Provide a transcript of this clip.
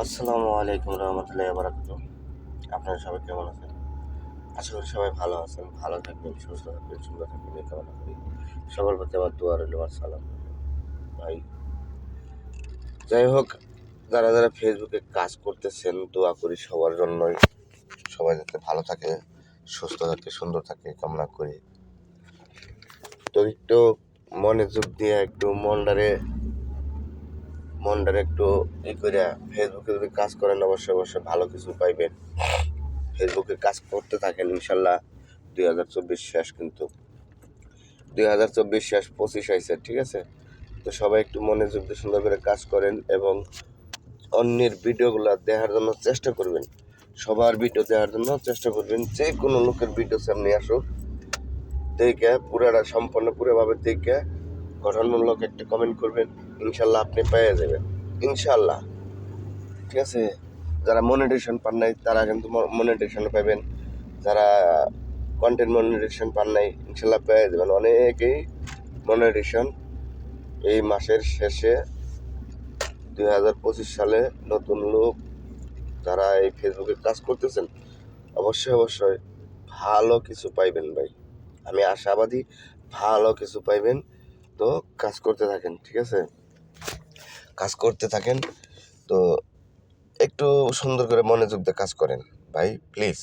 আসসালামু আলাইকুম রহমতুল্লাহি বারাকাতুহু। আপনারা সবাই কেমন আছেন? আশা করি সবাই ভালো আছেন, ভালো থাকবেন, সুস্থ থাকবেন, সুন্দর থাকবেন এই কামনা করি। সবার প্রতি আমার দোয়া রইল, আমার সালাম রইল। ভাই, যাই হোক, যারা যারা ফেসবুকে কাজ করতেছেন দোয়া করি সবার জন্যই, সবাই যাতে ভালো থাকে, সুস্থ থাকে, সুন্দর থাকে কামনা করি। তো একটু মনোযোগ দিয়ে একটু মনটারে একটু করে ফেসবুকে যদি কাজ করেন অবশ্যই অবশ্যই ভালো কিছু পাইবেন। ফেসবুকে কাজ করতে থাকেন, ইনশাল্লাহ 2024 শেষ, কিন্তু 2024 শেষ, 25 আইছে, ঠিক আছে? তো সবাই একটু মনোযোগ দিয়ে সুন্দর করে কাজ করেন এবং অন্যের ভিডিওগুলো দেখার জন্য চেষ্টা করবেন, সবার ভিডিও দেখার জন্য চেষ্টা করবেন। যে কোনো লোকের ভিডিও সামনে আসুক, দেখে পুরাটা সম্পূর্ণ পুরোভাবে দেখে গঠনমূলক একটা কমেন্ট করবেন, ইনশাল্লাহ আপনি পেয়ে যাবেন, ইনশাল্লাহ, ঠিক আছে? যারা মনিটাইজেশন পান নাই তারা কিন্তু মনিটাইজেশন পাবেন, যারা কন্টেন্ট মনিটাইজেশন পান নাই ইনশাল্লাহ পেয়ে যাবেন। অনেকেই মনিটাইজেশন এই মাসের শেষে 2025 সালে নতুন লোক যারা এই ফেসবুকে কাজ করতেছেন অবশ্যই অবশ্যই ভালো কিছু পাইবেন ভাই, আমি আশাবাদী ভালো কিছু পাইবেন। তো কাজ করতে থাকেন, ঠিক আছে? কাজ করতে থাকেন। তো একটু সুন্দর করে মনোযোগ দিয়ে কাজ করেন ভাই, প্লিজ।